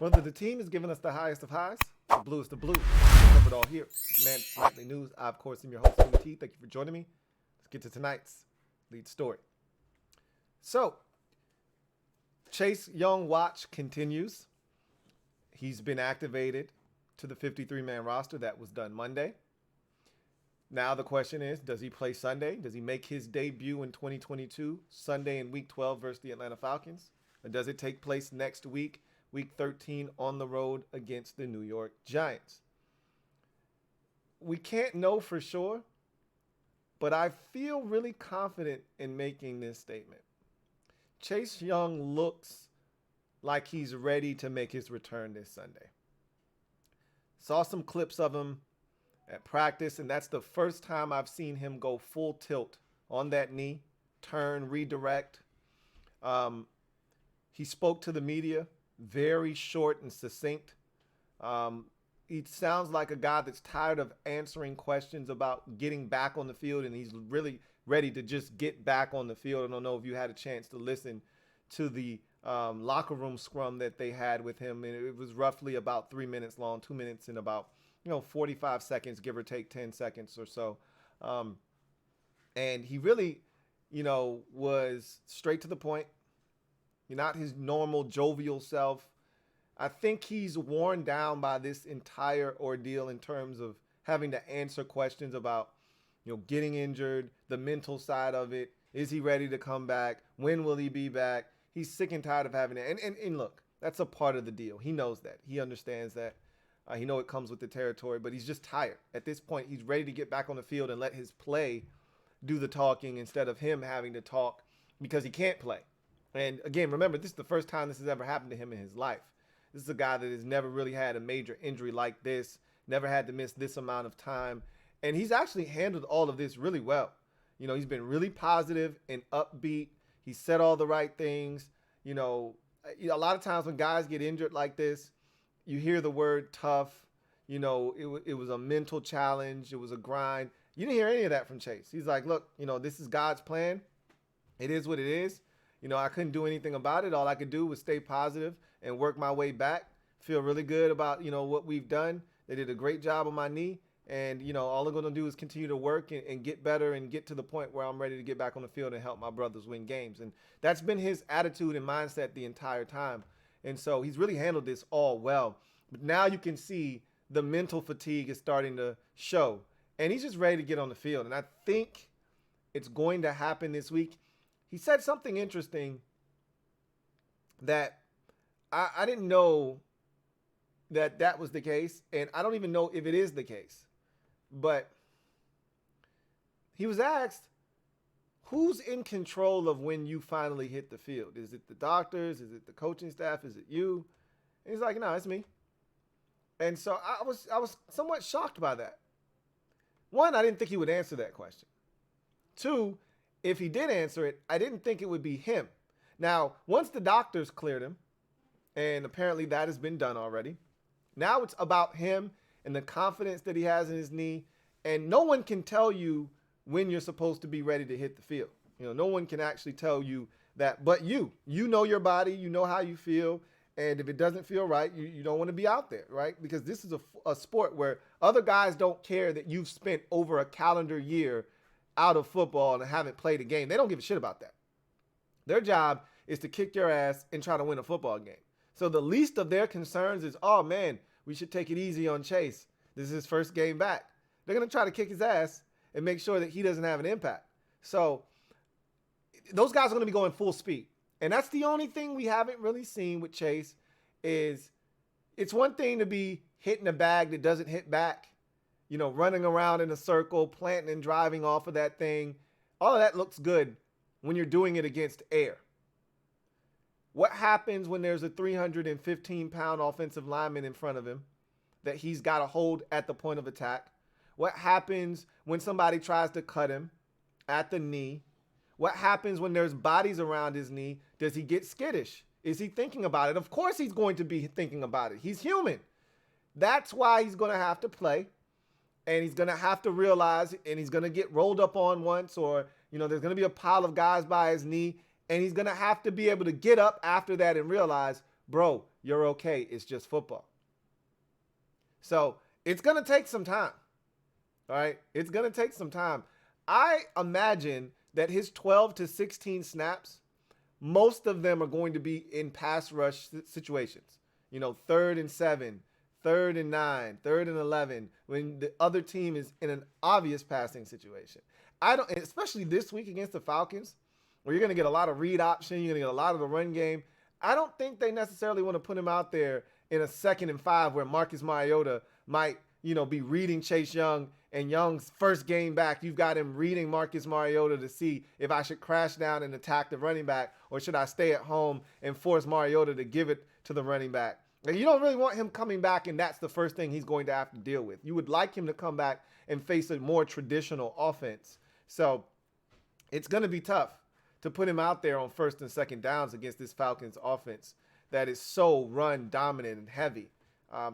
Whether the team is giving us the highest of highs, the bluest of blues. We cover it all here. Command Nightly News. I, of course, am your host, Louie T. Thank you for joining me. Let's get to tonight's lead story. So, Chase Young watch continues. He's been activated to the 53-man roster that was done Monday. Now the question is, does he play Sunday? Does he make his debut in 2022, Sunday in Week 12 versus the Atlanta Falcons? Or does it take place next week, Week 13, on the road against the New York Giants? We can't know for sure, but I feel really confident in making this statement. Chase Young looks like he's ready to make his return this Sunday. Saw some clips of him at practice, and that's the first time I've seen him go full tilt on that knee, turn, redirect. He spoke to the media, very short and succinct. He sounds like a guy that's tired of answering questions about getting back on the field, and he's really ready to just get back on the field. I don't know if you had a chance to listen to the locker room scrum that they had with him, and it was roughly about 3 minutes long, 2 minutes and about 45 seconds, give or take 10 seconds or so. And he really, was straight to the point. Not his normal jovial self. I think he's worn down by this entire ordeal in terms of having to answer questions about, getting injured, the mental side of it. Is he ready to come back? When will he be back? He's sick and tired of having it. And look, that's a part of the deal. He knows that. He understands that. He knows it comes with the territory, but he's just tired. At this point, he's ready to get back on the field and let his play do the talking instead of him having to talk because he can't play. And again, remember, this is the first time this has ever happened to him in his life. This is a guy that has never really had a major injury like this, never had to miss this amount of time. And he's actually handled all of this really well. He's been really positive and upbeat. He said all the right things. A lot of times when guys get injured like this, you hear the word tough. It was a mental challenge. It was a grind. You didn't hear any of that from Chase. He's like, look, this is God's plan. It is what it is. I couldn't do anything about it. All I could do was stay positive and work my way back. Feel really good about, what we've done. They did a great job on my knee. And, all I'm going to do is continue to work and get better and get to the point where I'm ready to get back on the field and help my brothers win games. And that's been his attitude and mindset the entire time. And so he's really handled this all well. But now you can see the mental fatigue is starting to show. And he's just ready to get on the field. And I think it's going to happen this week. He said something interesting that I didn't know that was the case, and I don't even know if it is the case. But he was asked, who's in control of when you finally hit the field? Is it the doctors? Is it the coaching staff? Is it you? And he's like, no, it's me. And so I was somewhat shocked by that. One, I didn't think he would answer that question. Two, if he did answer it, I didn't think it would be him. Now, once the doctors cleared him, and apparently that has been done already, now it's about him and the confidence that he has in his knee. And no one can tell you when you're supposed to be ready to hit the field. No one can actually tell you that, but you know your body, you know how you feel. And if it doesn't feel right, you don't want to be out there, right? Because this is a sport where other guys don't care that you've spent over a calendar year out of football and haven't played a game. They don't give a shit about that. Their job is to kick your ass and try to win a football game. So the least of their concerns is, oh man, we should take it easy on Chase. This is his first game back. They're going to try to kick his ass and make sure that he doesn't have an impact. So those guys are going to be going full speed. And that's the only thing we haven't really seen with Chase is it's one thing to be hitting a bag that doesn't hit back, running around in a circle, planting and driving off of that thing. All of that looks good when you're doing it against air. What happens when there's a 315-pound offensive lineman in front of him that he's got to hold at the point of attack? What happens when somebody tries to cut him at the knee? What happens when there's bodies around his knee? Does he get skittish? Is he thinking about it? Of course he's going to be thinking about it. He's human. That's why he's going to have to play. And he's going to have to realize, and he's going to get rolled up on once, or, there's going to be a pile of guys by his knee, and he's going to have to be able to get up after that and realize, bro, you're okay. It's just football. So it's going to take some time. All right. It's going to take some time. I imagine that his 12 to 16 snaps, most of them are going to be in pass rush situations. 3rd and 7, 3rd and 9, 3rd and 11, when the other team is in an obvious passing situation. Especially this week against the Falcons, where you're going to get a lot of read option, you're going to get a lot of the run game. I don't think they necessarily want to put him out there in a 2nd and 5 where Marcus Mariota might, be reading Chase Young, and Young's first game back, you've got him reading Marcus Mariota to see if I should crash down and attack the running back, or should I stay at home and force Mariota to give it to the running back. And you don't really want him coming back, and that's the first thing he's going to have to deal with. You would like him to come back and face a more traditional offense. So it's going to be tough to put him out there on 1st and 2nd downs against this Falcons offense that is so run dominant and heavy.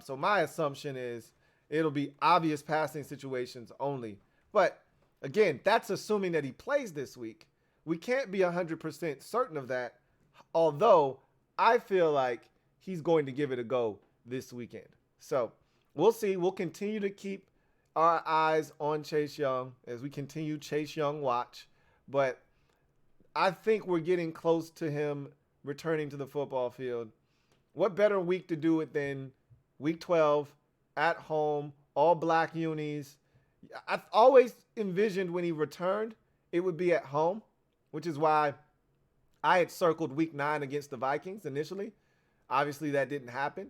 So my assumption is it'll be obvious passing situations only. But again, that's assuming that he plays this week. We can't be 100% certain of that, although I feel like he's going to give it a go this weekend. So we'll see. We'll continue to keep our eyes on Chase Young as we continue Chase Young watch. But I think we're getting close to him returning to the football field. What better week to do it than week 12 at home, all black unis. I've always envisioned when he returned, it would be at home, which is why I had circled week 9 against the Vikings initially. Obviously, that didn't happen.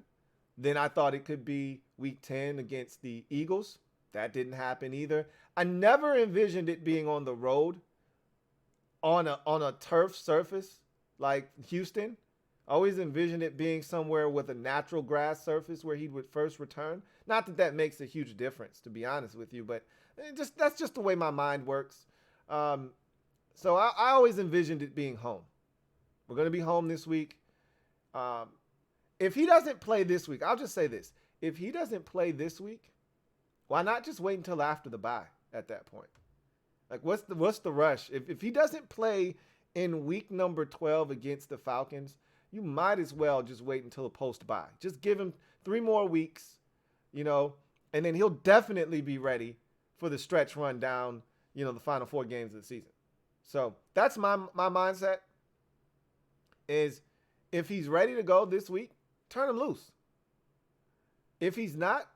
Then I thought it could be week 10 against the Eagles. That didn't happen either. I never envisioned it being on the road on a turf surface like Houston. I always envisioned it being somewhere with a natural grass surface where he would first return. Not that that makes a huge difference, to be honest with you, but that's just the way my mind works. So I always envisioned it being home. We're going to be home this week. If he doesn't play this week, I'll just say this. If he doesn't play this week, why not just wait until after the bye at that point? Like, what's the rush? If he doesn't play in week number 12 against the Falcons, you might as well just wait until a post-bye. Just give him 3 more weeks, and then he'll definitely be ready for the stretch run down, the final 4 games of the season. So that's my mindset is if he's ready to go this week, turn him loose. If he's not,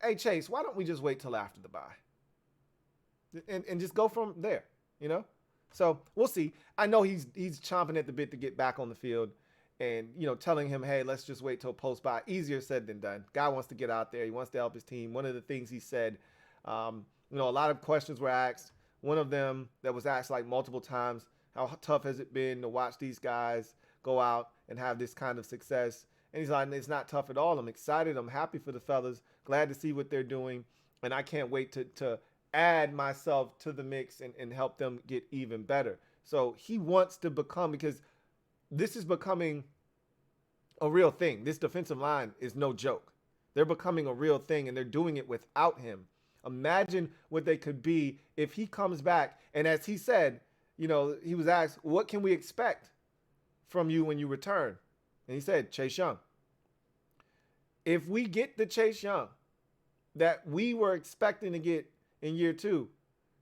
hey, Chase, why don't we just wait till after the bye? And just go from there, So we'll see. I know he's chomping at the bit to get back on the field. And, telling him, hey, let's just wait till post-bye. Easier said than done. Guy wants to get out there. He wants to help his team. One of the things he said, a lot of questions were asked. One of them that was asked like multiple times, how tough has it been to watch these guys go out and have this kind of success? And he's like, it's not tough at all. I'm excited. I'm happy for the fellas. Glad to see what they're doing. And I can't wait to add myself to the mix and help them get even better. So he wants to become, because this is becoming a real thing. This defensive line is no joke. They're becoming a real thing, and they're doing it without him. Imagine what they could be if he comes back. And as he said, he was asked, what can we expect from you when you return? And he said, Chase Young. If we get the Chase Young that we were expecting to get in year 2,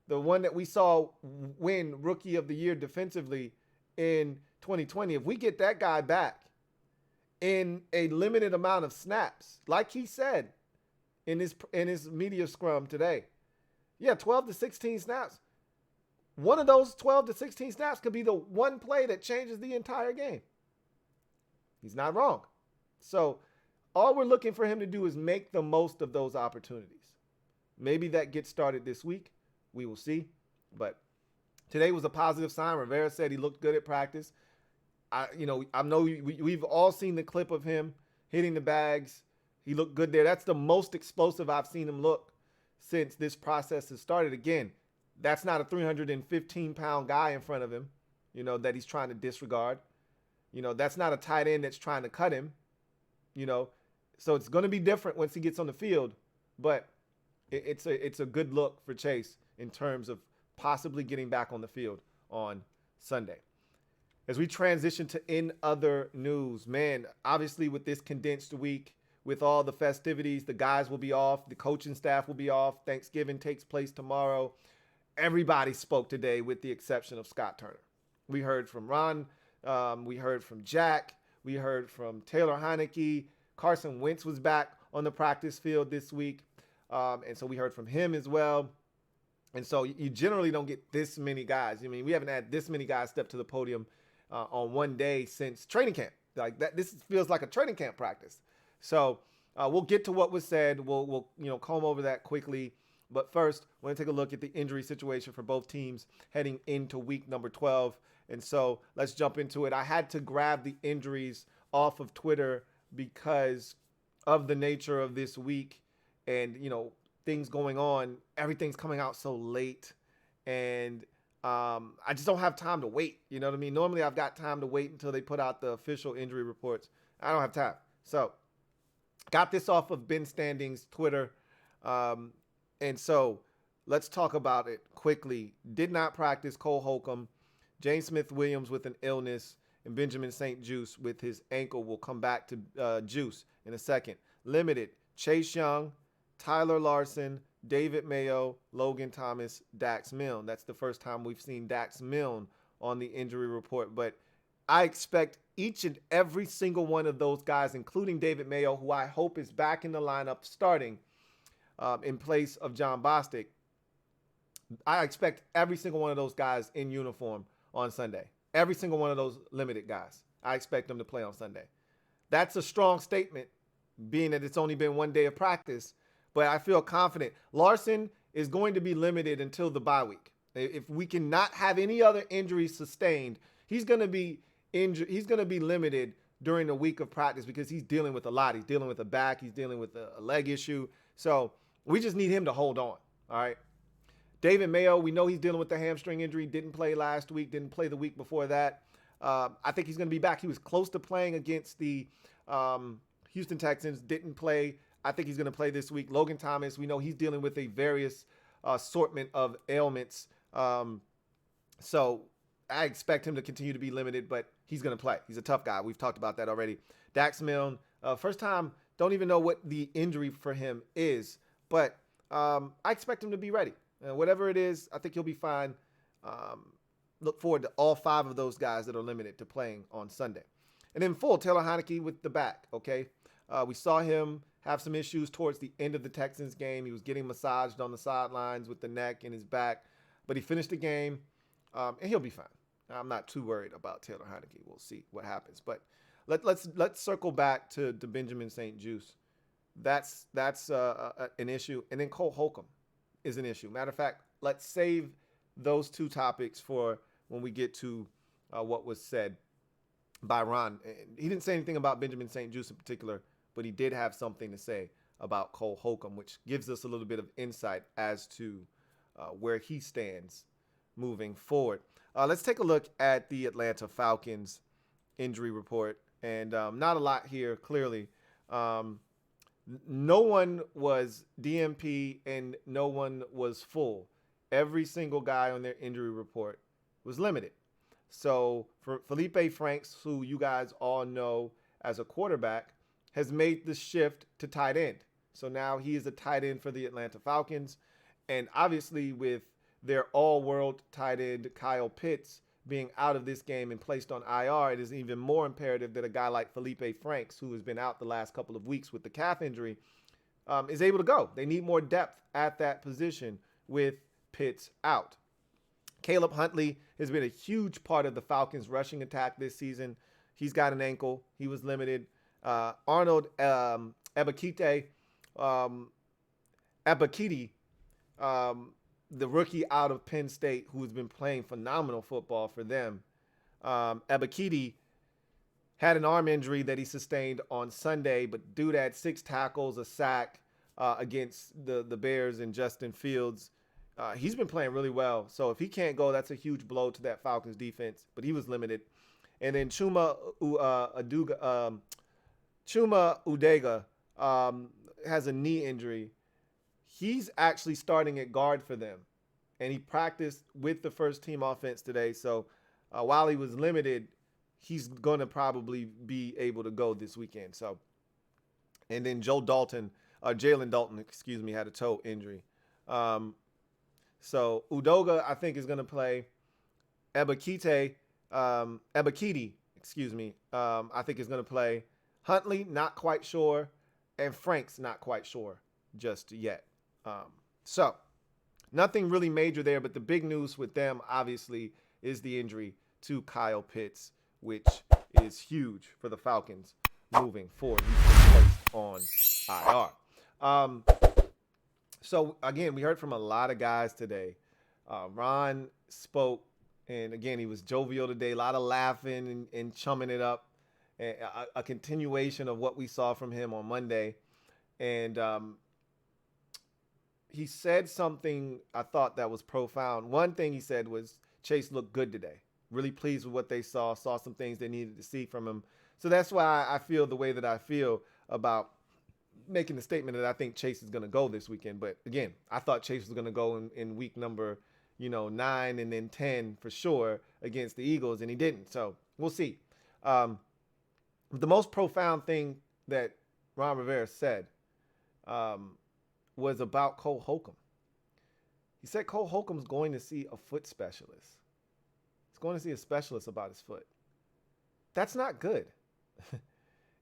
the one that we saw win Rookie of the Year defensively in 2020, if we get that guy back in a limited amount of snaps, like he said in his media scrum today, 12 to 16 snaps. One of those 12 to 16 snaps could be the one play that changes the entire game. He's not wrong. So all we're looking for him to do is make the most of those opportunities. Maybe that gets started this week. We will see. But today was a positive sign. Rivera said he looked good at practice. I know we've all seen the clip of him hitting the bags. He looked good there. That's the most explosive I've seen him look since this process has started. Again, that's not a 315-pound guy in front of him, that he's trying to disregard. That's not a tight end that's trying to cut him, So it's going to be different once he gets on the field. But it's a good look for Chase in terms of possibly getting back on the field on Sunday. As we transition to in other news, man, obviously with this condensed week, with all the festivities, the guys will be off, the coaching staff will be off. Thanksgiving takes place tomorrow. Everybody spoke today with the exception of Scott Turner. We heard from Ron, we heard from Jack, we heard from Taylor Heineke. Carson Wentz was back on the practice field this week, and so we heard from him as well. And so you generally don't get this many guys. I mean, we haven't had this many guys step to the podium on one day since training camp. Like that, this feels like a training camp practice. So we'll get to what was said. We'll comb over that quickly. But first, we're going to take a look at the injury situation for both teams heading into week number 12. And so let's jump into it. I had to grab the injuries off of Twitter because of the nature of this week and, things going on. Everything's coming out so late. And I just don't have time to wait. You know what I mean? Normally, I've got time to wait until they put out the official injury reports. I don't have time. So got this off of Ben Standing's Twitter. And so let's talk about it quickly. Did not practice Cole Holcomb, James Smith-Williams with an illness, and Benjamin St. Juste with his ankle. We'll come back to Juste in a second. Limited, Chase Young, Tyler Larson, David Mayo, Logan Thomas, Dax Milne. That's the first time we've seen Dax Milne on the injury report. But I expect each and every single one of those guys, including David Mayo, who I hope is back in the lineup starting, in place of John Bostic. I expect every single one of those guys in uniform on Sunday. Every single one of those limited guys. I expect them to play on Sunday. That's a strong statement, being that it's only been one day of practice, but I feel confident. Larson is going to be limited until the bye week. If we cannot have any other injuries sustained, he's going to be injured. He's going to be limited during the week of practice because he's dealing with a lot. He's dealing with a back. He's dealing with a leg issue. So we just need him to hold on, all right? David Mayo, we know he's dealing with the hamstring injury. Didn't play last week. Didn't play the week before that. I think he's going to be back. He was close to playing against the Houston Texans. Didn't play. I think he's going to play this week. Logan Thomas, we know he's dealing with a various assortment of ailments. So I expect him to continue to be limited, but he's going to play. He's a tough guy. We've talked about that already. Dax Milne, first time, don't even know what the injury for him is. But I expect him to be ready. Whatever it is, I think he'll be fine. Look forward to all 5 of those guys that are limited to playing on Sunday. And then full, Taylor Heineke with the back, okay? We saw him have some issues towards the end of the Texans game. He was getting massaged on the sidelines with the neck and his back. But he finished the game, and he'll be fine. I'm not too worried about Taylor Heineke. We'll see what happens. But let's circle back to Benjamin St. Juste. That's an issue. And then Cole Holcomb is an issue. Matter of fact, let's save those 2 topics for when we get to what was said by Ron. He didn't say anything about Benjamin St. Juste in particular, but he did have something to say about Cole Holcomb, which gives us a little bit of insight as to where he stands moving forward. Let's take a look at the Atlanta Falcons injury report. And not a lot here, clearly. No one was DMP and no one was full. Every single guy on their injury report was limited. So for Felipe Franks, who you guys all know as a quarterback, has made the shift to tight end. So now he is a tight end for the Atlanta Falcons. And obviously with their all-world tight end Kyle Pitts being out of this game and placed on IR, it is even more imperative that a guy like Felipe Franks, who has been out the last couple of weeks with the calf injury, is able to go. They need more depth at that position with Pitts out. Caleb Huntley has been a huge part of the Falcons' rushing attack this season. He's got an ankle. He was limited. Arnold Ebiketie, the rookie out of Penn State, who's been playing phenomenal football for them. Ebiketie had an arm injury that he sustained on Sunday, but dude had 6 tackles, a sack against the Bears and Justin Fields. He's been playing really well. So if he can't go, that's a huge blow to that Falcons defense, but he was limited. And then Chuma Udega has a knee injury. He's actually starting at guard for them, and he practiced with the first team offense today. So while he was limited, he's going to probably be able to go this weekend. So, and then Jalen Dalton, excuse me, had a toe injury. So Udoga, I think, is going to play. Ebiketie, excuse me, I think is going to play. Huntley, not quite sure. And Frank's not quite sure just yet. So nothing really major there, but the big news with them, obviously, is the injury to Kyle Pitts, which is huge for the Falcons moving forward. He's been placed on IR. So, again, we heard from a lot of guys today. Ron spoke, and, again, he was jovial today, a lot of laughing and chumming it up, a continuation of what we saw from him on Monday. And he said something I thought that was profound. One thing he said was Chase looked good today. Really pleased with what they saw some things they needed to see from him. So that's why I feel the way that I feel about making the statement that I think Chase is going to go this weekend. But again, I thought Chase was going to go in week number, 9 and then 10 for sure against the Eagles, and he didn't. So we'll see. The most profound thing that Ron Rivera said was about Cole Holcomb. He said Cole Holcomb's going to see a foot specialist. He's going to see a specialist about his foot. That's not good.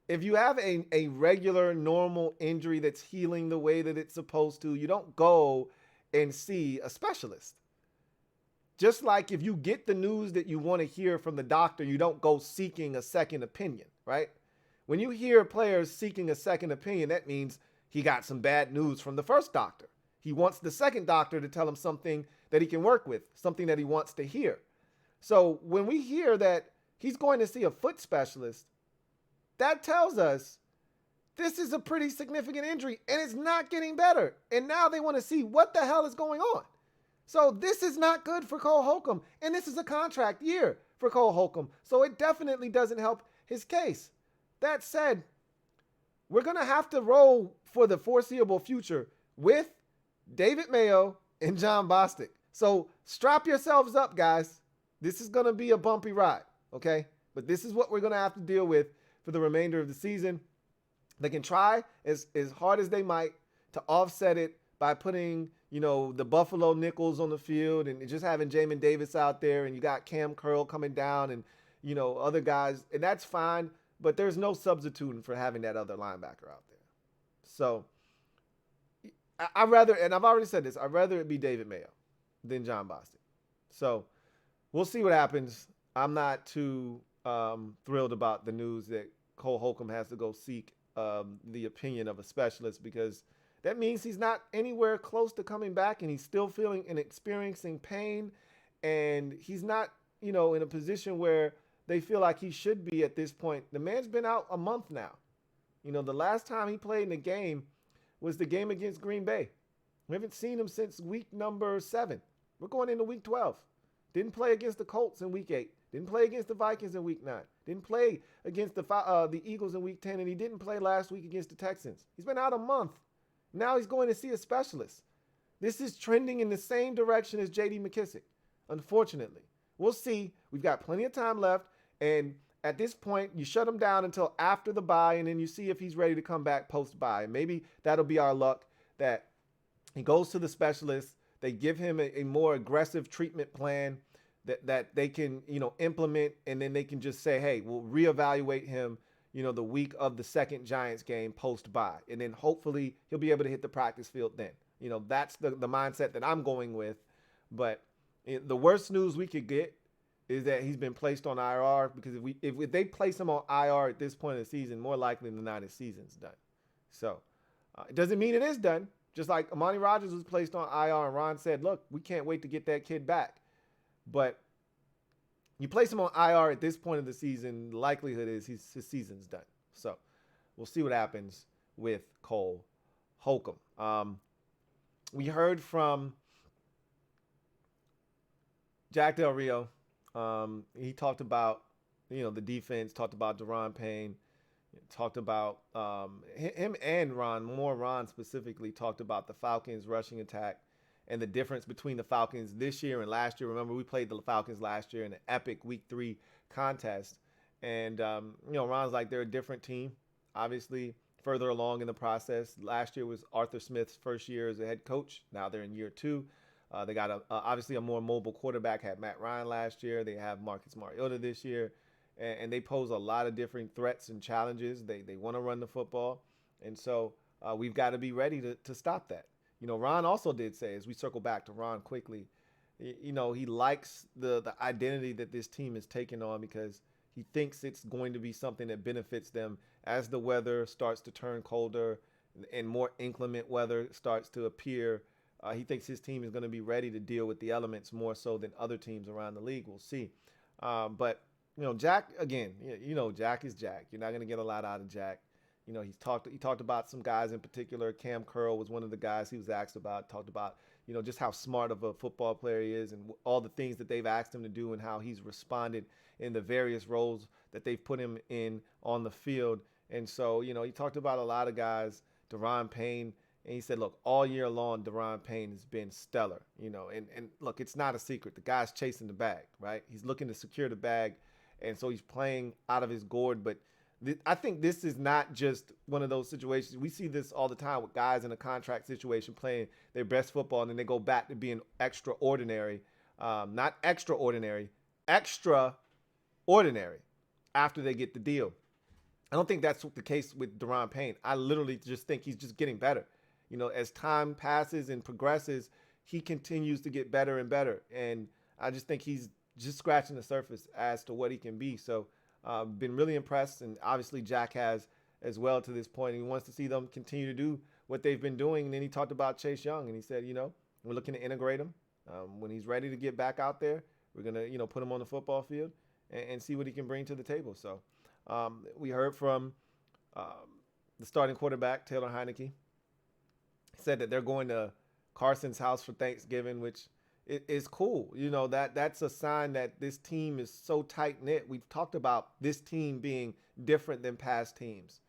If you have a regular, normal injury that's healing the way that it's supposed to, you don't go and see a specialist. Just like if you get the news that you want to hear from the doctor, you don't go seeking a second opinion, right? When you hear players seeking a second opinion, that means he got some bad news from the first doctor. He wants the second doctor to tell him something that he can work with, something that he wants to hear. So when we hear that he's going to see a foot specialist, that tells us this is a pretty significant injury and it's not getting better. And now they want to see what the hell is going on. So this is not good for Cole Holcomb. And this is a contract year for Cole Holcomb. So it definitely doesn't help his case. That said, we're going to have to roll for the foreseeable future with David Mayo and John Bostic. So strap yourselves up, guys. This is going to be a bumpy ride, okay? But this is what we're going to have to deal with for the remainder of the season. They can try as hard as they might to offset it by putting, the Buffalo nickels on the field and just having Jamin Davis out there, and you got Cam Curl coming down and, other guys, and that's fine, but there's no substituting for having that other linebacker out there. So I'd rather, and I've already said this, I'd rather it be David Mayo than John Bostic. So we'll see what happens. I'm not too thrilled about the news that Cole Holcomb has to go seek the opinion of a specialist, because that means he's not anywhere close to coming back, and he's still feeling and experiencing pain, and he's not, in a position where they feel like he should be at this point. The man's been out a month now. The last time he played in a game was the game against Green Bay. We haven't seen him since week number 7. We're going into week 12. Didn't play against the Colts in week 8. Didn't play against the Vikings in week 9. Didn't play against the Eagles in week 10, and he didn't play last week against the Texans. He's been out a month. Now he's going to see a specialist. This is trending in the same direction as J.D. McKissic, unfortunately. We'll see. We've got plenty of time left, and at this point, you shut him down until after the bye, and then you see if he's ready to come back post-bye. Maybe that'll be our luck, that he goes to the specialist. They give him a more aggressive treatment plan that they can, implement, and then they can just say, hey, we'll reevaluate him, the week of the second Giants game post-bye. And then hopefully he'll be able to hit the practice field then. That's the mindset that I'm going with. But the worst news we could get is that he's been placed on IR, because if they place him on IR at this point of the season, more likely than not his season's done. So it doesn't mean it is done. Just like Amani Rodgers was placed on IR, and Ron said, look, we can't wait to get that kid back. But you place him on IR at this point of the season, the likelihood is his season's done. So we'll see what happens with Cole Holcomb. We heard from Jack Del Rio. He talked about, the defense, talked about Daron Payne, talked about him and Ron, more Ron specifically, talked about the Falcons' rushing attack and the difference between the Falcons this year and last year. Remember, we played the Falcons last year in an epic Week 3 contest, And, Ron's like, they're a different team, obviously, further along in the process. Last year was Arthur Smith's first year as a head coach. Now they're in year two. They got obviously a more mobile quarterback. Had Matt Ryan last year. They have Marcus Mariota this year, and they pose a lot of different threats and challenges. They want to run the football, and so we've got to be ready to stop that. Ron also did say, as we circle back to Ron quickly, he likes the identity that this team is taking on because he thinks it's going to be something that benefits them as the weather starts to turn colder and more inclement weather starts to appear. He thinks his team is going to be ready to deal with the elements more so than other teams around the league. We'll see. But Jack, again, Jack is Jack. You're not going to get a lot out of Jack. He talked about some guys in particular. Cam Curl was one of the guys he was asked about. Talked about just how smart of a football player he is and all the things that they've asked him to do and how he's responded in the various roles that they've put him in on the field. And so he talked about a lot of guys. Daron Payne. And he said, look, all year long, Daron Payne has been stellar, and look, it's not a secret. The guy's chasing the bag, right? He's looking to secure the bag, and so he's playing out of his gourd. But I think this is not just one of those situations. We see this all the time with guys in a contract situation playing their best football, and then they go back to being extraordinary, not extraordinary, extraordinary after they get the deal. I don't think that's the case with Daron Payne. I literally just think he's just getting better. As time passes and progresses, he continues to get better and better. And I just think he's just scratching the surface as to what he can be. So been really impressed. And obviously Jack has as well to this point. And he wants to see them continue to do what they've been doing. And then he talked about Chase Young and he said, we're looking to integrate him. When he's ready to get back out there, we're going to, put him on the football field and see what he can bring to the table. So we heard from the starting quarterback, Taylor Heineke. Said that they're going to Carson's house for Thanksgiving, which is cool. That's a sign that this team is so tight knit. We've talked about this team being different than past teams.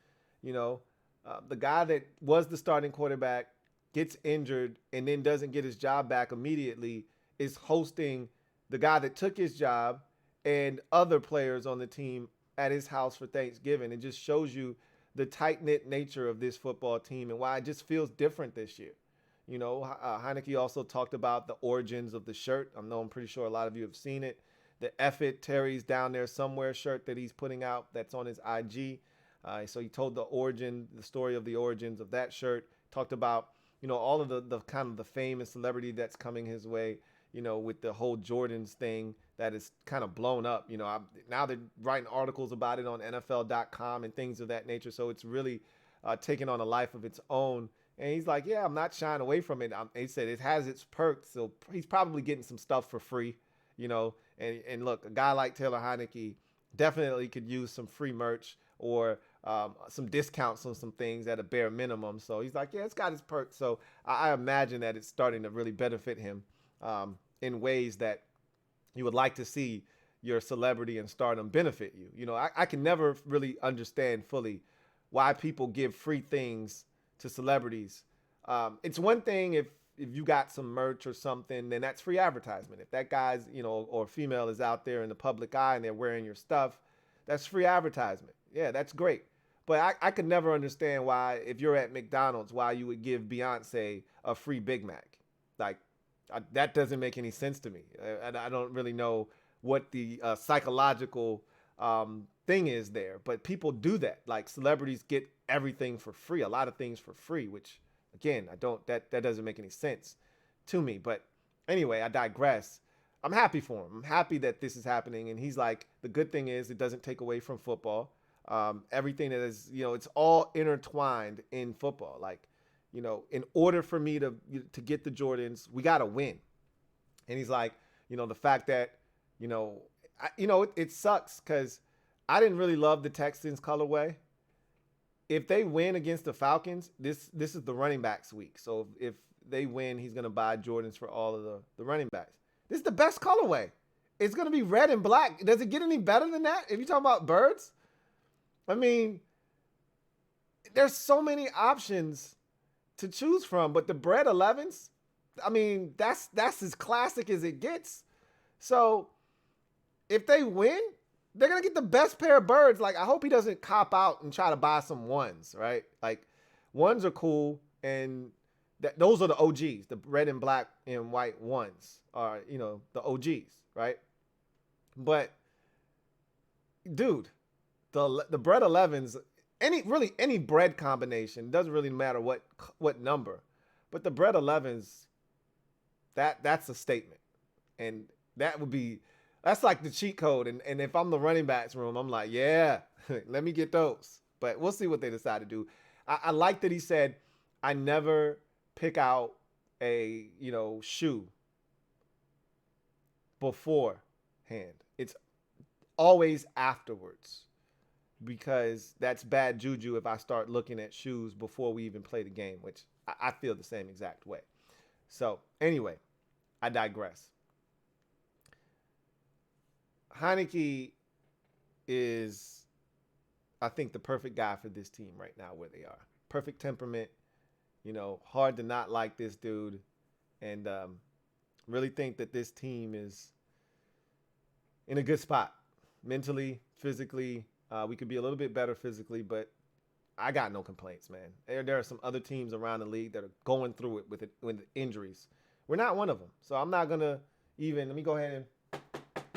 The guy that was the starting quarterback gets injured and then doesn't get his job back immediately is hosting the guy that took his job and other players on the team at his house for Thanksgiving. It just shows you the tight-knit nature of this football team and why it just feels different this year. Heineke also talked about the origins of the shirt. I'm pretty sure a lot of you have seen it. The F It Terry's down there somewhere shirt that he's putting out that's on his IG. So he told the story of the origins of that shirt. Talked about, all of the kind of the fame and celebrity that's coming his way, with the whole Jordans thing that is kind of blown up. Now they're writing articles about it on NFL.com and things of that nature. So it's really taken on a life of its own. And he's like, yeah, I'm not shying away from it. He said it has its perks. So he's probably getting some stuff for free, and look, a guy like Taylor Heineke definitely could use some free merch or some discounts on some things at a bare minimum. So he's like, yeah, it's got its perks. So I imagine that it's starting to really benefit him in ways that you would like to see your celebrity and stardom benefit you. I can never really understand fully why people give free things to celebrities. It's one thing if you got some merch or something, then that's free advertisement. If that guy's, or female is out there in the public eye and they're wearing your stuff, that's free advertisement. Yeah, that's great. But I could never understand why, if you're at McDonald's, why you would give Beyonce a free Big Mac. Like, that doesn't make any sense to me. I don't really know what the psychological thing is there, but people do that. Like, celebrities get everything for free, a lot of things for free, which again, that doesn't make any sense to me. But anyway, I digress. I'm happy for him. I'm happy that this is happening. And he's like, the good thing is it doesn't take away from football. Everything that is, it's all intertwined in football. Like, in order for me to get the Jordans, we got to win. And he's like, the fact that, it sucks because I didn't really love the Texans colorway. If they win against the Falcons, this is the running backs week. So if they win, he's going to buy Jordans for all of the running backs. This is the best colorway. It's going to be red and black. Does it get any better than that? If you talk about birds, I mean, there's so many options to choose from, but the Bread 11s, I mean, that's as classic as it gets. So if they win, they're going to get the best pair of birds. Like, I hope he doesn't cop out and try to buy some ones, right? Like, ones are cool, and those are the OGs. The red and black and white ones are, the OGs, right? But, dude, the bread 11s, any bread combination, doesn't really matter what number, but the bread 11s, that's a statement. And that's like the cheat code. And if I'm the running backs room, I'm like, yeah, let me get those. But we'll see what they decide to do. I like that he said, I never pick out a, shoe beforehand. It's always afterwards, because that's bad juju if I start looking at shoes before we even play the game, which I feel the same exact way. So anyway, I digress. Heineke is, I think, the perfect guy for this team right now where they are. Perfect temperament, hard to not like this dude. And really think that this team is in a good spot. Mentally, physically, we could be a little bit better physically, but I got no complaints, man. There are some other teams around the league that are going through it with injuries. We're not one of them. So I'm not going to let me go ahead and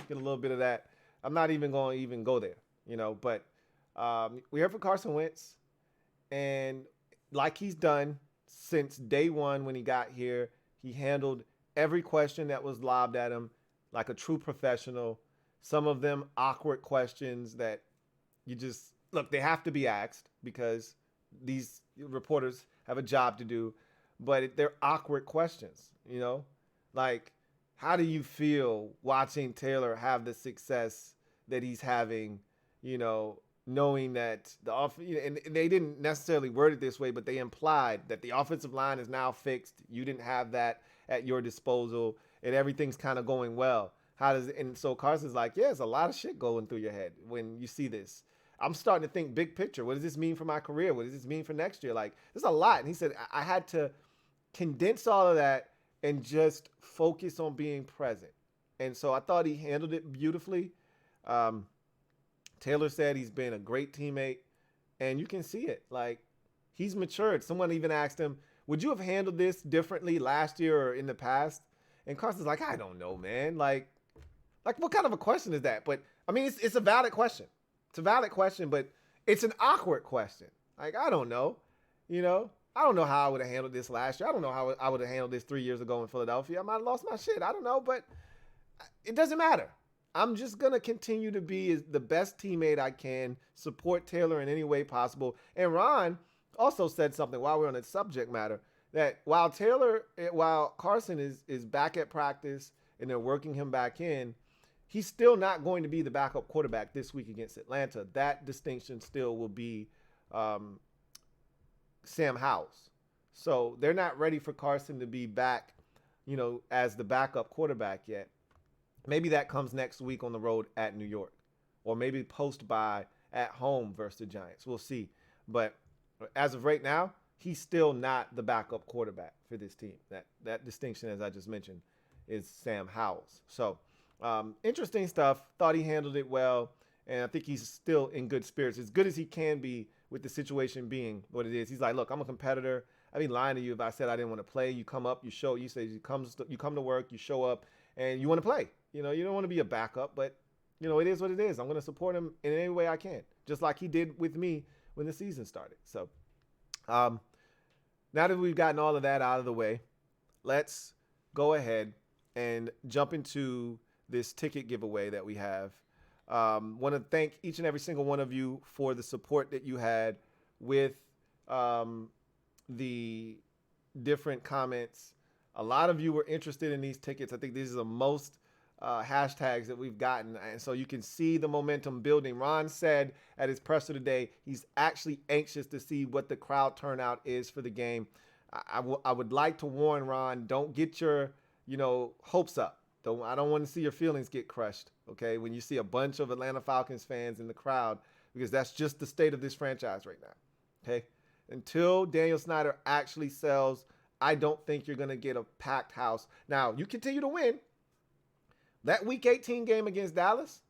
get a little bit of that. I'm not even going to go there, but we're here for Carson Wentz. And like he's done since day one when he got here, he handled every question that was lobbed at him like a true professional. Some of them awkward questions that they have to be asked because these reporters have a job to do, but they're awkward questions, like, how do you feel watching Taylor have the success that he's having, knowing that and they didn't necessarily word it this way, but they implied that the offensive line is now fixed. You didn't have that at your disposal and everything's kind of going well. And so Carson's like, yeah, there's a lot of shit going through your head when you see this. I'm starting to think big picture. What does this mean for my career? What does this mean for next year? Like, there's a lot. And he said, I had to condense all of that and just focus on being present. And so I thought he handled it beautifully. Taylor said he's been a great teammate, and you can see it. Like, he's matured. Someone even asked him, would you have handled this differently last year or in the past? And Carson's like, I don't know, man. Like what kind of a question is that? But I mean, it's a valid question. It's a valid question, but it's an awkward question. Like, I don't know, I don't know how I would have handled this last year. I don't know how I would have handled this 3 years ago in Philadelphia. I might have lost my shit. I don't know, but it doesn't matter. I'm just going to continue to be the best teammate I can, support Taylor in any way possible. And Ron also said something while we're on the subject matter, that while Carson is back at practice and they're working him back in, he's still not going to be the backup quarterback this week against Atlanta. That distinction still will be Sam Howell's. So they're not ready for Carson to be back, as the backup quarterback yet. Maybe that comes next week on the road at New York, or maybe post-bye at home versus the Giants. We'll see. But as of right now, he's still not the backup quarterback for this team. That distinction, as I just mentioned, is Sam Howell's. So interesting stuff. Thought he handled it well, and I think he's still in good spirits, as good as he can be with the situation being what it is. He's like, look, I'm a competitor. I'd be lying to you if I said I didn't want to play. You come up, you show. You say you come to work, you show up, and you want to play. You don't want to be a backup, but it is what it is. I'm going to support him in any way I can, just like he did with me when the season started. So now that we've gotten all of that out of the way, let's go ahead and jump into this ticket giveaway that we have. Want to thank each and every single one of you for the support that you had with the different comments. A lot of you were interested in these tickets. I think these are the most hashtags that we've gotten. And so you can see the momentum building. Ron said at his presser today, he's actually anxious to see what the crowd turnout is for the game. I would like to warn Ron, don't get your, hopes up. I don't want to see your feelings get crushed, okay, when you see a bunch of Atlanta Falcons fans in the crowd, because that's just the state of this franchise right now, okay? Until Daniel Snyder actually sells, I don't think you're going to get a packed house. Now, you continue to win. That Week 18 game against Dallas,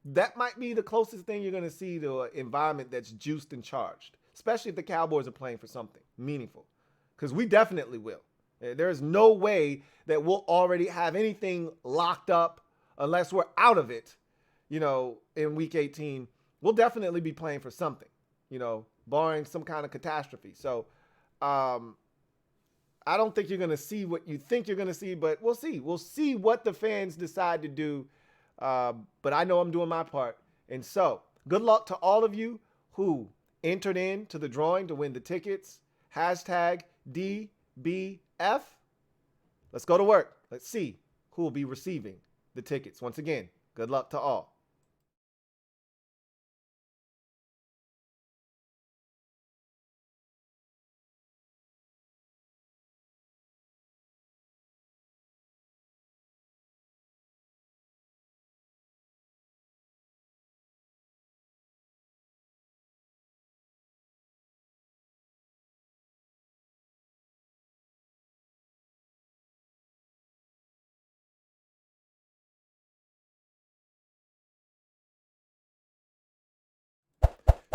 that might be the closest thing you're going to see to an environment that's juiced and charged, especially if the Cowboys are playing for something meaningful, because we definitely will. There's no way that we'll already have anything locked up unless we're out of it, in week 18. We'll definitely be playing for something, barring some kind of catastrophe. So I don't think you're going to see what you think you're going to see, but we'll see. We'll see what the fans decide to do. But I know I'm doing my part. And so good luck to all of you who entered into the drawing to win the tickets. Hashtag DBF. Let's go to work. Let's see who will be receiving the tickets. Once again, good luck to all.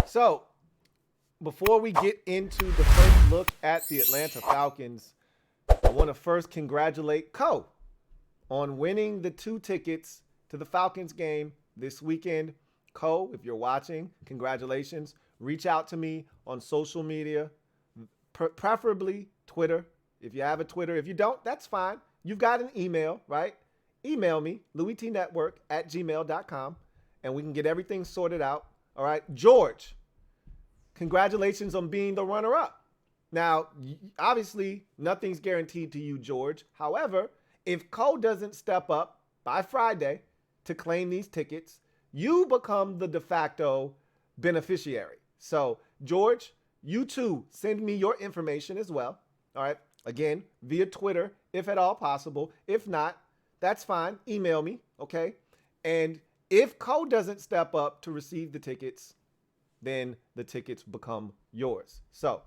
So before we get into the first look at the Atlanta Falcons, I want to first congratulate Co on winning the 2 tickets to the Falcons game this weekend. Co, if you're watching, congratulations. Reach out to me on social media, preferably Twitter. If you have a Twitter, if you don't, that's fine. You've got an email, right? Email me, LouieTeeNetwork@gmail.com, and we can get everything sorted out. All right, George, congratulations on being the runner-up. Now, obviously, nothing's guaranteed to you, George. However, if Co doesn't step up by Friday to claim these tickets, you become the de facto beneficiary. So, George, you too, send me your information as well. All right, again, via Twitter, if at all possible. If not, that's fine. Email me, okay? And if Co doesn't step up to receive the tickets, then the tickets become yours. So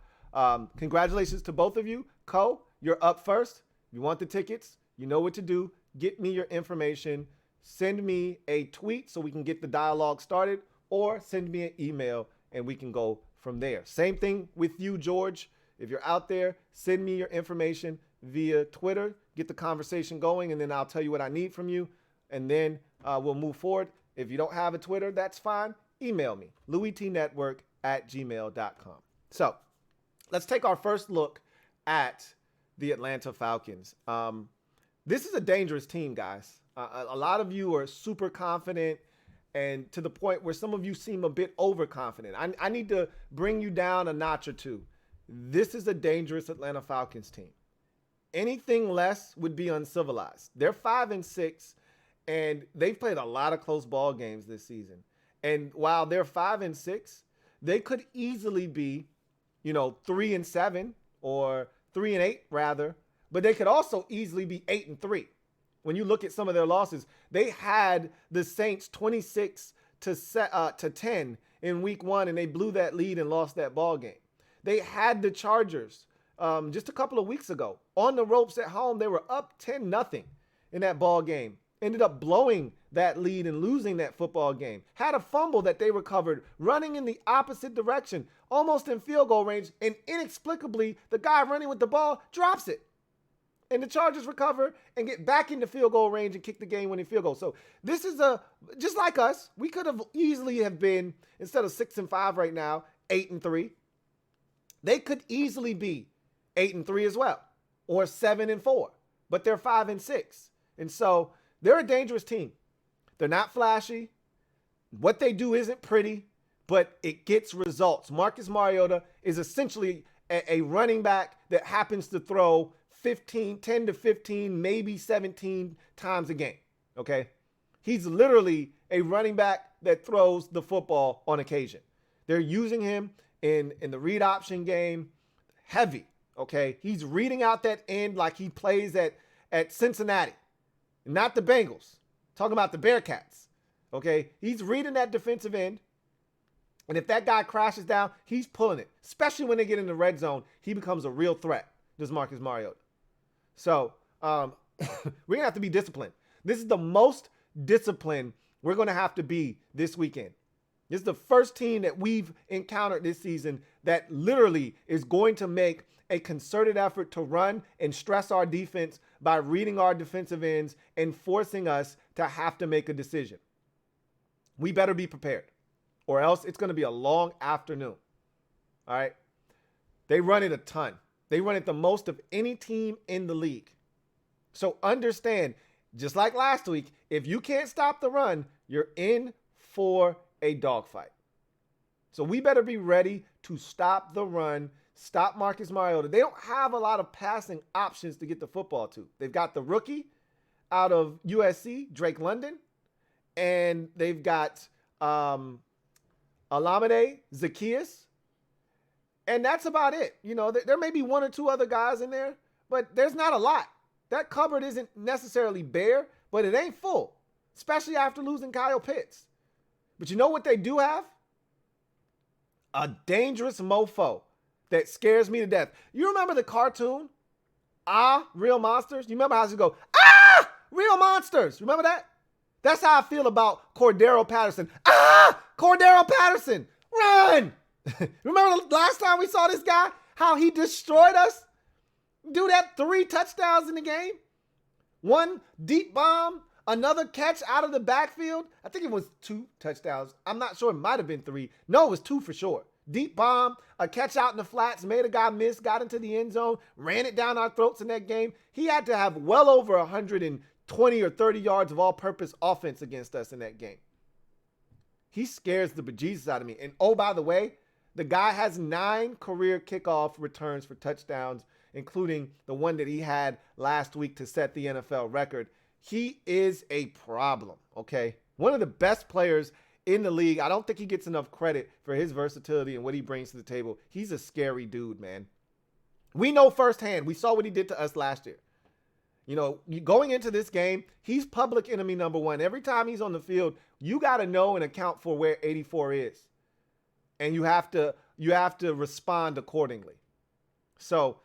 congratulations to both of you. Co, you're up first. If you want the tickets, you know what to do. Get me your information. Send me a tweet so we can get the dialogue started, or send me an email and we can go from there. Same thing with you, George. If you're out there, send me your information via Twitter. Get the conversation going, and then I'll tell you what I need from you, and then we'll move forward. If you don't have a Twitter, that's fine. Email me, LouieTeeNetwork@gmail.com. So let's take our first look at the Atlanta Falcons. This is a dangerous team, guys. A lot of you are super confident, and to the point where some of you seem a bit overconfident. I need to bring you down a notch or two. This is a dangerous Atlanta Falcons team. Anything less would be uncivilized. They're 5-6. And they've played a lot of close ball games this season. And while they're 5-6, they could easily be, 3-7 or 3-8 rather. But they could also easily be 8-3. When you look at some of their losses, they had the Saints 26-10 in week 1, and they blew that lead and lost that ball game. They had the Chargers just a couple of weeks ago on the ropes at home. They were up 10-0 in that ball game. Ended up blowing that lead and losing that football game. Had a fumble that they recovered, running in the opposite direction, almost in field goal range, and inexplicably, the guy running with the ball drops it. And the Chargers recover and get back into field goal range and kick the game-winning field goal. So this is just like us, we could have easily have been, instead of 6-5 right now, 8-3. They could easily be 8-3 as well, or 7-4, but they're 5-6. And so they're a dangerous team. They're not flashy. What they do isn't pretty, but it gets results. Marcus Mariota is essentially a running back that happens to throw 10 to 15, maybe 17 times a game, okay? He's literally a running back that throws the football on occasion. They're using him in the read option game heavy, okay? He's reading out that end like he plays at Cincinnati. Not the Bengals. Talking about the Bearcats. Okay? He's reading that defensive end. And if that guy crashes down, he's pulling it. Especially when they get in the red zone, he becomes a real threat, does Marcus Mariota. So, we're going to have to be disciplined. This is the most disciplined we're going to have to be this weekend. This is the first team that we've encountered this season that literally is going to make a concerted effort to run and stress our defense by reading our defensive ends and forcing us to have to make a decision. We better be prepared, or else it's going to be a long afternoon. All right? They run it a ton. They run it the most of any team in the league. So understand, just like last week, if you can't stop the run, you're in for a dogfight. So we better be ready to stop the run, stop Marcus Mariota. They don't have a lot of passing options to get the football to. They've got the rookie out of USC, Drake London, and they've got L.A.B, Zacchaeus, and that's about it. You know, there may be one or two other guys in there, but there's not a lot. That cupboard isn't necessarily bare, but it ain't full, especially after losing Kyle Pitts. But you know what they do have? A dangerous mofo that scares me to death. You remember the cartoon, Real Monsters? You remember how it go, Real Monsters? Remember that? That's how I feel about Cordero Patterson. Cordero Patterson, run! Remember the last time we saw this guy? How he destroyed us? Dude had 3 touchdowns in the game. 1 deep bomb, another catch out of the backfield. I think it was 2 touchdowns. I'm not sure. It might have been 3. No, it was 2 for sure. Deep bomb, a catch out in the flats, made a guy miss, got into the end zone, ran it down our throats in that game. He had to have well over 120 or 30 yards of all-purpose offense against us in that game. He scares the bejesus out of me. And oh, by the way, the guy has 9 career kickoff returns for touchdowns, including the one that he had last week to set the NFL record. He is a problem, okay? One of the best players in the league. I don't think he gets enough credit for his versatility and what he brings to the table. He's a scary dude, man. We know firsthand. We saw what he did to us last year. You know, going into this game, he's public enemy number 1. Every time he's on the field, you got to know and account for where 84 is. And you have to respond accordingly. So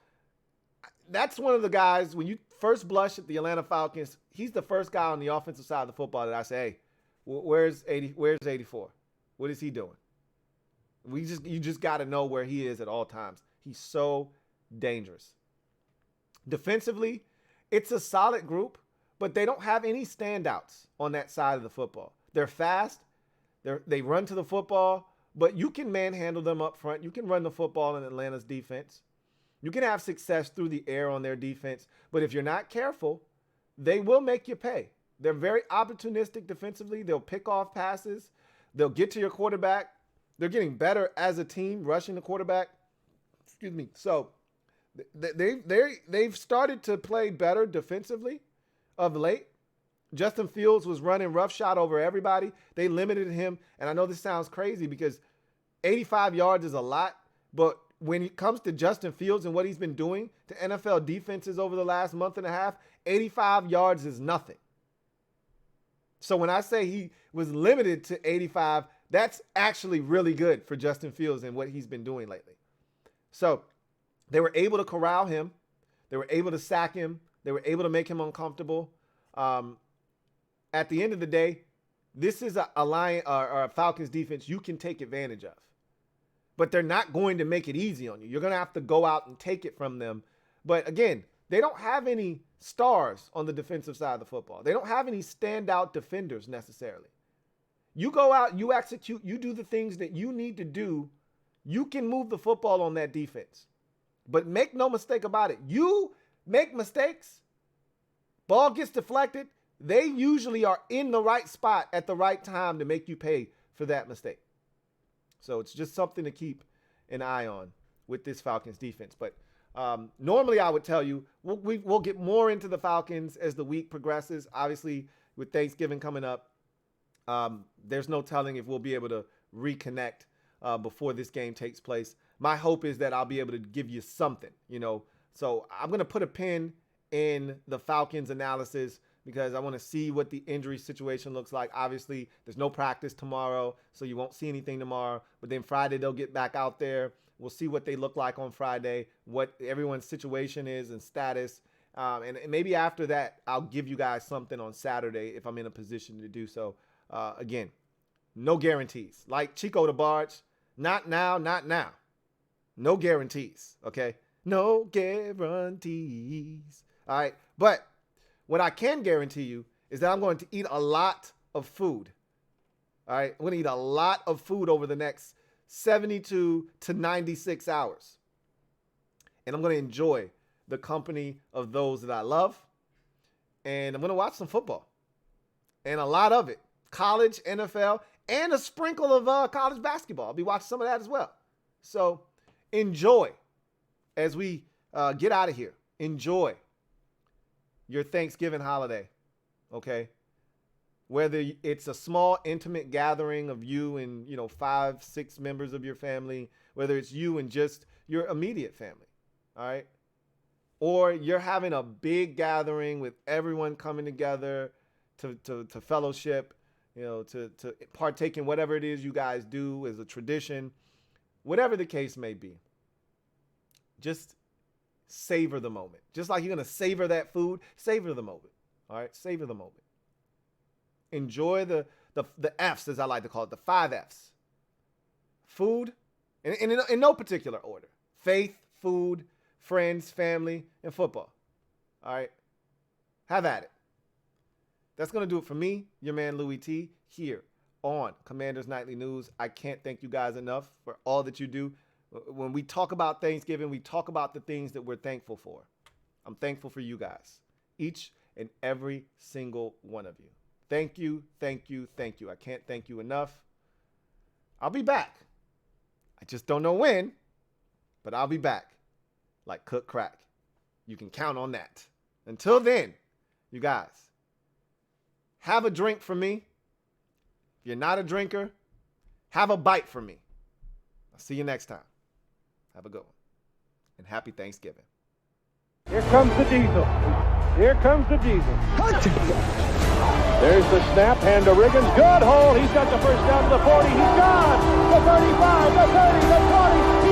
that's one of the guys, when you first blush at the Atlanta Falcons, he's the first guy on the offensive side of the football that I say, hey, where's 84? What is he doing? You just got to know where he is at all times. He's so dangerous. Defensively, it's a solid group, but they don't have any standouts on that side of the football. They're fast. They run to the football, but you can manhandle them up front. You can run the football in Atlanta's defense. You can have success through the air on their defense, but if you're not careful, they will make you pay. They're very opportunistic defensively. They'll pick off passes. They'll get to your quarterback. They're getting better as a team rushing the quarterback. Excuse me. So they've started to play better defensively of late. Justin Fields was running roughshod over everybody. They limited him. And I know this sounds crazy because 85 yards is a lot, but when it comes to Justin Fields and what he's been doing to NFL defenses over the last month and a half, 85 yards is nothing. So when I say he was limited to 85, that's actually really good for Justin Fields and what he's been doing lately. So they were able to corral him. They were able to sack him. They were able to make him uncomfortable. At the end of the day, this is a Falcons defense you can take advantage of. But they're not going to make it easy on you. You're going to have to go out and take it from them. But again, they don't have any stars on the defensive side of the football. They don't have any standout defenders necessarily. You go out, you execute, you do the things that you need to do. You can move the football on that defense. But make no mistake about it. You make mistakes, ball gets deflected, they usually are in the right spot at the right time to make you pay for that mistake. So it's just something to keep an eye on with this Falcons defense. But normally I would tell you, we'll get more into the Falcons as the week progresses. Obviously, with Thanksgiving coming up, there's no telling if we'll be able to reconnect before this game takes place. My hope is that I'll be able to give you something, you know. So I'm going to put a pin in the Falcons analysis because I want to see what the injury situation looks like. Obviously, there's no practice tomorrow, so you won't see anything tomorrow. But then Friday, they'll get back out there. We'll see what they look like on Friday, what everyone's situation is and status. And maybe after that, I'll give you guys something on Saturday if I'm in a position to do so. again, no guarantees. Like Chico the Barge, not now, not now. No guarantees, okay? No guarantees. All right, but what I can guarantee you is that I'm going to eat a lot of food. All right, I'm going to eat a lot of food over the next 72 to 96 hours. And I'm going to enjoy the company of those that I love. And I'm going to watch some football. And a lot of it. College, NFL, and a sprinkle of college basketball. I'll be watching some of that as well. So enjoy as we get out of here. Enjoy your Thanksgiving holiday, okay? Whether it's a small, intimate gathering of you and, 5, 6 members of your family, whether it's you and just your immediate family, all right? Or you're having a big gathering with everyone coming together to fellowship, to partake in whatever it is you guys do as a tradition, whatever the case may be. Just savor the moment. Just like you're going to savor that food, savor the moment, all right? Savor the moment. Enjoy the F's, as I like to call it, the 5 F's. Food, and in no particular order. Faith, food, friends, family, and football. All right? Have at it. That's going to do it for me, your man Louie T, here on Commanders Nightly News. I can't thank you guys enough for all that you do. When we talk about Thanksgiving, we talk about the things that we're thankful for. I'm thankful for you guys, each and every single one of you. Thank you, thank you, thank you. I can't thank you enough. I'll be back. I just don't know when, but I'll be back like cook crack. You can count on that. Until then, you guys, have a drink for me. If you're not a drinker, have a bite for me. I'll see you next time. Have a good one. And happy Thanksgiving. Here comes the diesel. Here comes the diesel. There's the snap, hand to Riggins. Good hold. He's got the first down to the 40. He's gone. The 35, the 30, the 20.